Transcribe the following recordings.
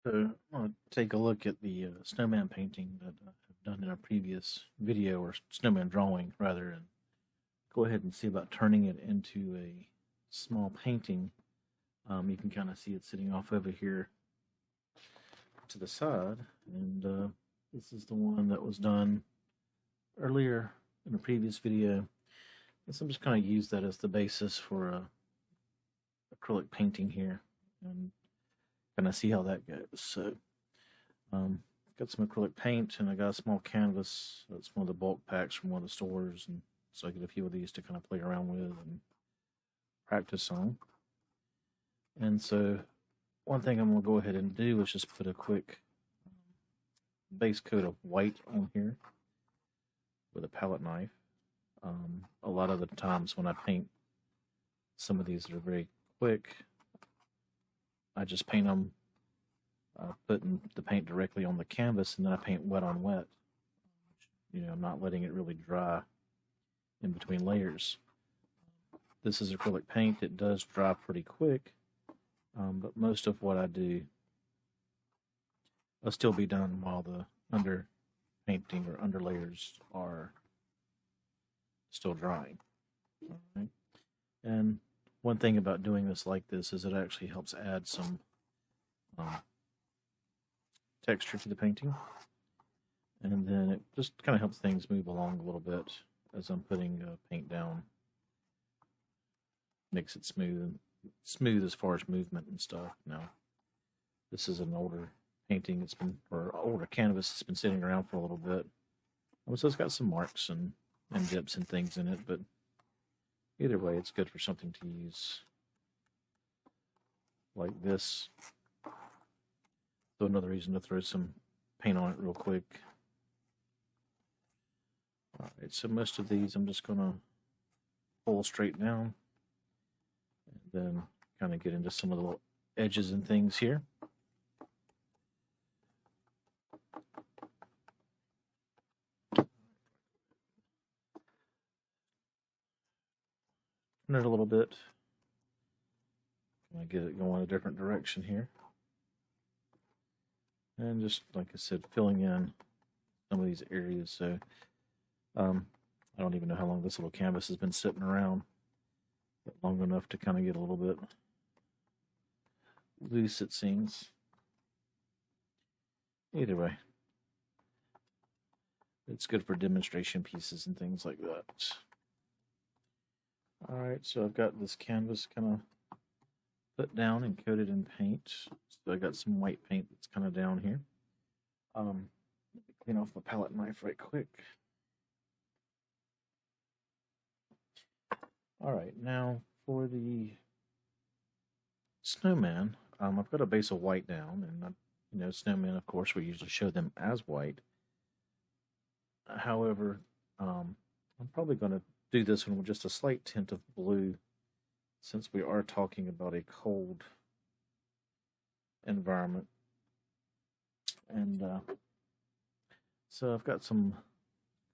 So I want to take a look at the snowman painting that I've done in a previous video, or snowman drawing rather, and go ahead and see about turning it into a small painting. You can kind of see it sitting off over here to the side, and this is the one that was done earlier in a previous video. So I'm just kind of use that as the basis for a acrylic painting here, and kind of see how that goes. So got some acrylic paint, and I got a small canvas. That's one of the bulk packs from one of the stores, and so I get a few of these to kind of play around with and practice on. And so one thing I'm going to go ahead and do is just put a quick base coat of white on here with a palette knife. A lot of the times when I paint some of these that are very quick, I just paint them, putting the paint directly on the canvas, and then I paint wet on wet. I'm not letting it really dry in between layers. This is acrylic paint. It does dry pretty quick, but most of what I do will still be done while the under painting or under layers are still drying. All right. And one thing about doing this like this is it actually helps add some texture to the painting, and then it just kind of helps things move along a little bit as I'm putting paint down. Makes it smooth as far as movement and stuff. Now, this is an older painting. It's been, or older canvas. It's been sitting around for a little bit, so it's got some marks and dips and things in it. But either way, it's good for something to use like this. So another reason to throw some paint on it real quick. All right, so most of these I'm just going to pull straight down, and then kind of get into some of the little edges and things here. Turn it a little bit. Get it going a different direction here. And just, like I said, filling in some of these areas. So I don't even know how long this little canvas has been sitting around, but long enough to kind of get a little bit loose, it seems. Either way, it's good for demonstration pieces and things like that. All right, so I've got this canvas kind of put down and coated in paint. So I got some white paint that's kind of down here. Let me clean off my palette knife right quick. All right, now for the snowman, I've got a base of white down, and snowmen, of course, we usually show them as white. However, I'm probably going to do this one with just a slight tint of blue, since we are talking about a cold environment. And so I've got a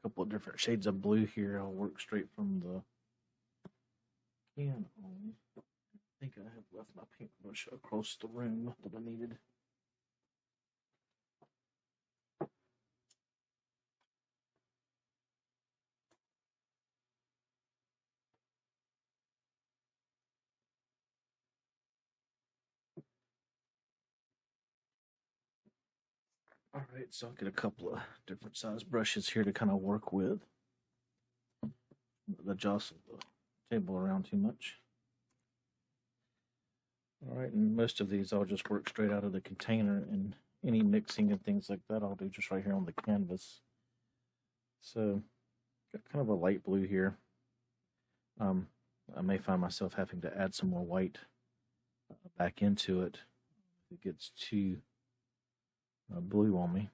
couple of different shades of blue here. I'll work straight from the can on. I think I have left my paintbrush across the room that I needed. All right, so I'll get a couple of different size brushes here to kind of work with. Not jostle the table around too much. All right, and most of these I'll just work straight out of the container, and any mixing and things like that I'll do just right here on the canvas. So, got kind of a light blue here. I may find myself having to add some more white back into it if it gets too blue on me.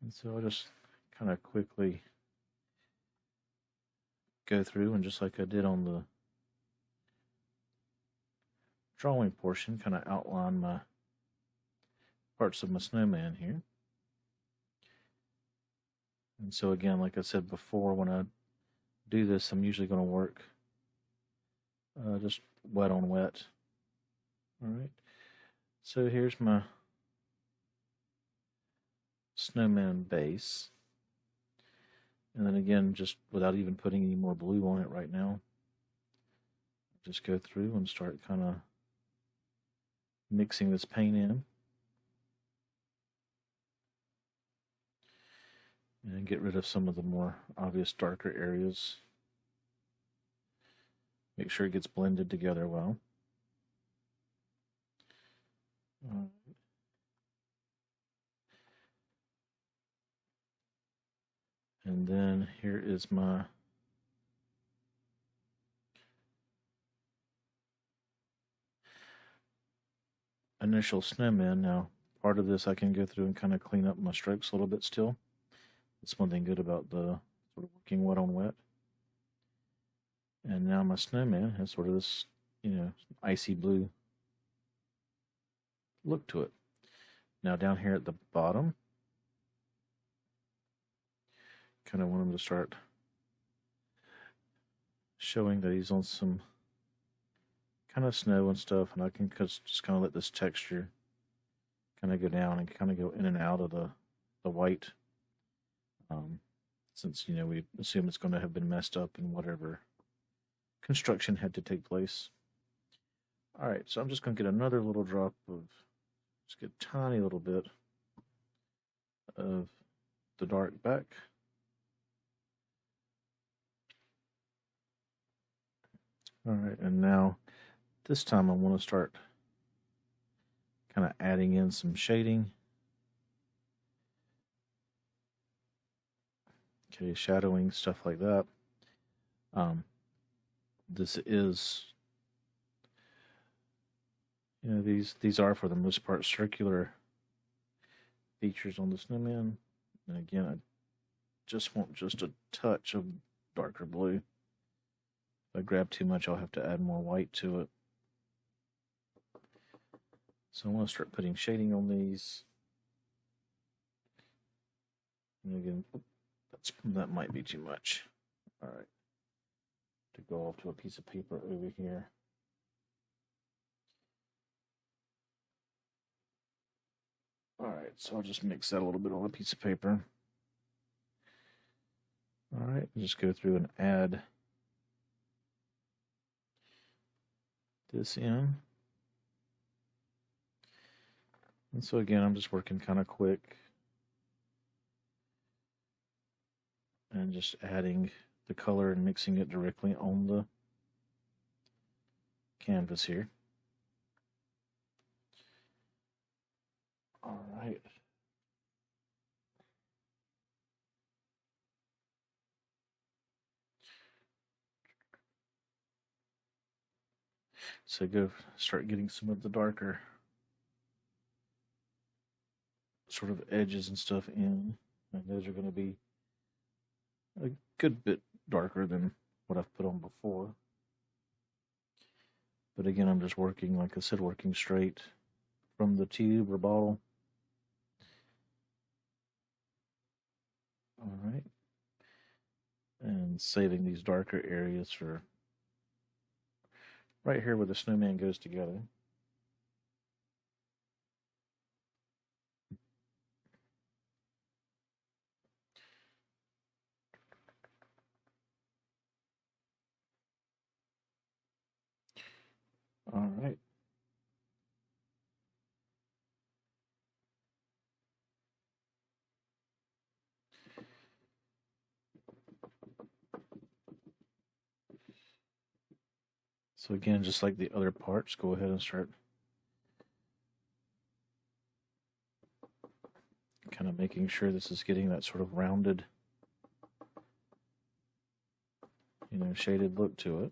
And so I'll just kind of quickly go through, and just like I did on the drawing portion, kind of outline my parts of my snowman here. And so again, like I said before, when I do this, I'm usually going to work just wet on wet. All right, so here's my snowman base. And then again, just without even putting any more blue on it right now, just go through and start kind of mixing this paint in. And get rid of some of the more obvious darker areas. Make sure it gets blended together well. And then here is my initial snowman. Now, part of this I can go through and kind of clean up my strokes a little bit still. That's one thing good about the sort of working wet on wet. And now my snowman has sort of this, icy blue look to it. Now down here at the bottom, kind of want him to start showing that he's on some kind of snow and stuff, and I can just kind of let this texture kind of go down and kind of go in and out of the white. Since we assume it's going to have been messed up in whatever construction had to take place. All right, so I'm just going to get another little drop of, just get a tiny little bit of the dark back. All right, and now this time I want to start kind of adding in some shading. Okay, shadowing, stuff like that. This is, these are for the most part circular features on the snowman. And again, I just want just a touch of darker blue. If I grab too much, I'll have to add more white to it. So I want to start putting shading on these. And again, that might be too much. All right. To go off to a piece of paper over here. All right, so I'll just mix that a little bit on a piece of paper. All right, just go through and add this in. And so again, I'm just working kind of quick and just adding the color and mixing it directly on the canvas here. All right. So go start getting some of the darker sort of edges and stuff in, and those are going to be a good bit darker than what I've put on before. But again, I'm just working, like I said, working straight from the tube or bottle. All right. And saving these darker areas for right here where the snowman goes together. All right. So again, just like the other parts, go ahead and start kind of making sure this is getting that sort of rounded, shaded look to it.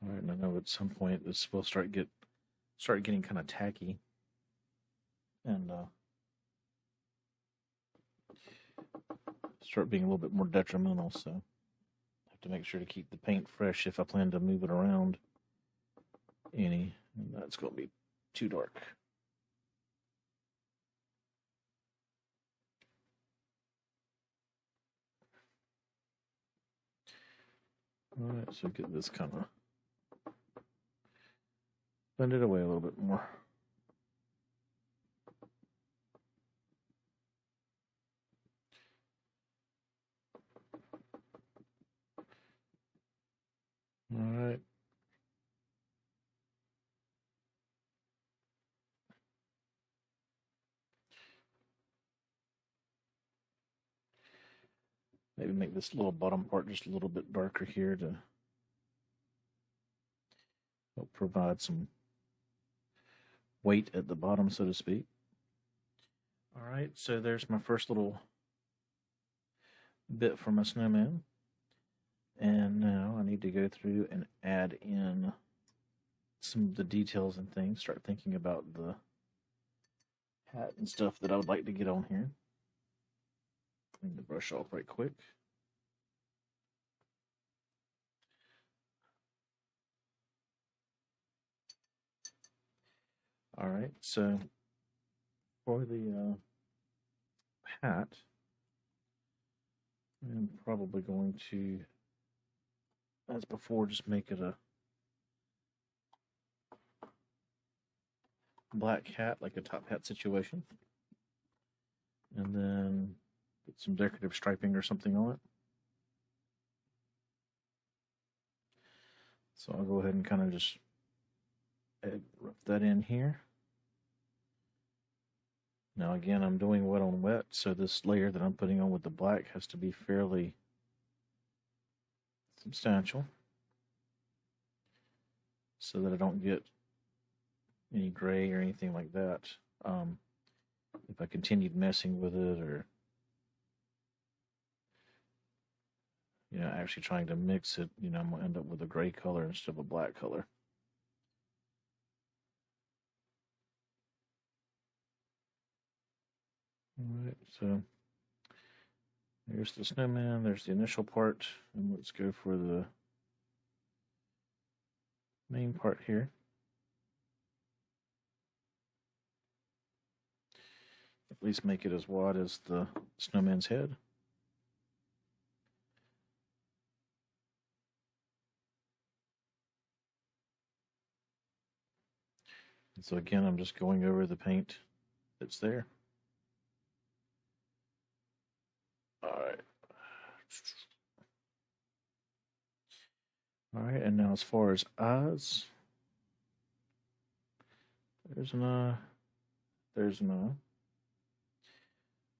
All right, and I know at some point this will start getting kind of tacky, and start being a little bit more detrimental. So I have to make sure to keep the paint fresh if I plan to move it around any. And that's going to be too dark. Alright, so get this kind of blend it away a little bit more. Alright. Maybe make this little bottom part just a little bit darker here to help provide some weight at the bottom, so to speak. Alright, so there's my first little bit for my snowman. And now I need to go through and add in some of the details and things, start thinking about the hat and stuff that I would like to get on here. Clean the brush off right quick. Alright, so for the hat, I'm probably going to, as before, just make it a black hat, like a top hat situation. And then put some decorative striping or something on it. So I'll go ahead and kind of just rub that in here. Now again, I'm doing wet on wet, so this layer that I'm putting on with the black has to be fairly substantial so that I don't get any gray or anything like that. If I continued messing with it, or actually trying to mix it, I'm gonna end up with a gray color instead of a black color. Alright, so there's the snowman, there's the initial part, and let's go for the main part here. At least make it as wide as the snowman's head. And so again, I'm just going over the paint that's there. Alright. Alright, and now as far as eyes, there's an eye, there's an eye.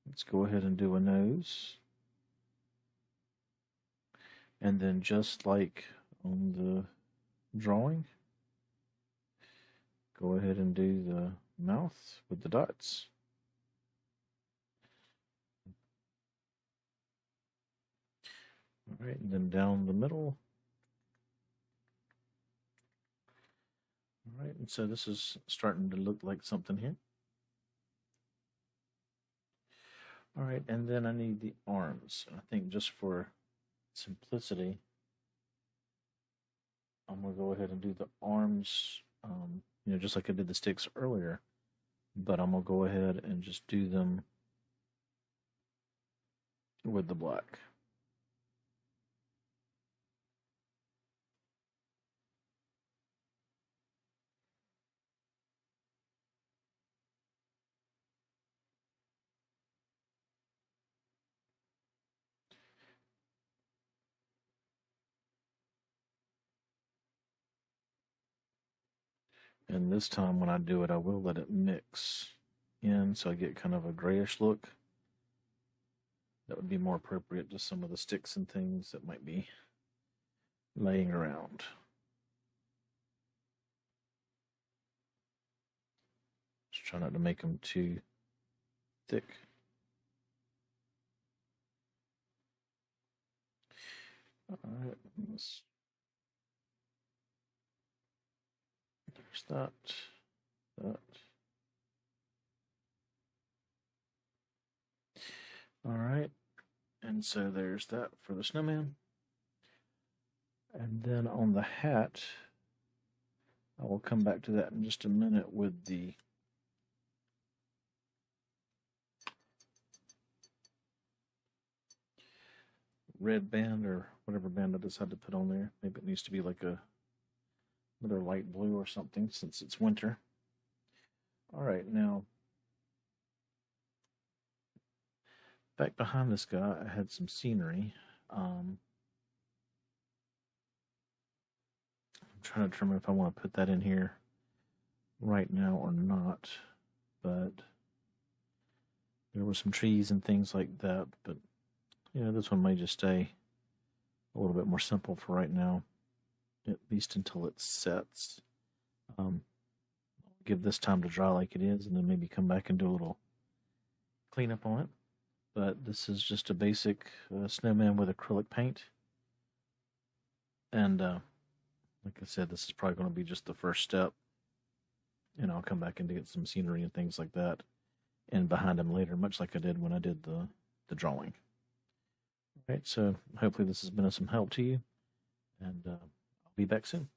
Let's go ahead and do a nose. And then just like on the drawing, go ahead and do the mouth with the dots. All right, and then down the middle. All right, and so this is starting to look like something here. All right, and then I need the arms. I think just for simplicity, I'm gonna go ahead and do the arms, just like I did the sticks earlier, but I'm gonna go ahead and just do them with the black. And this time when I do it, I will let it mix in so I get kind of a grayish look. That would be more appropriate to some of the sticks and things that might be laying around. Just try not to make them too thick. All right, there's that. All right, and so there's that for the snowman. And then on the hat, I will come back to that in just a minute with the red band or whatever band I decide to put on there. Maybe it needs to be like another light blue or something since it's winter. All right, now back behind this guy, I had some scenery. I'm trying to determine if I want to put that in here right now or not, but there were some trees and things like that, but this one may just stay a little bit more simple for right now, at least until it sets. I'll give this time to dry like it is, and then maybe come back and do a little cleanup on it. But this is just a basic snowman with acrylic paint. And like I said, this is probably going to be just the first step. And I'll come back and get some scenery and things like that and behind him later, much like I did when I did the drawing. All right, so hopefully this has been of some help to you. And I'll be back soon.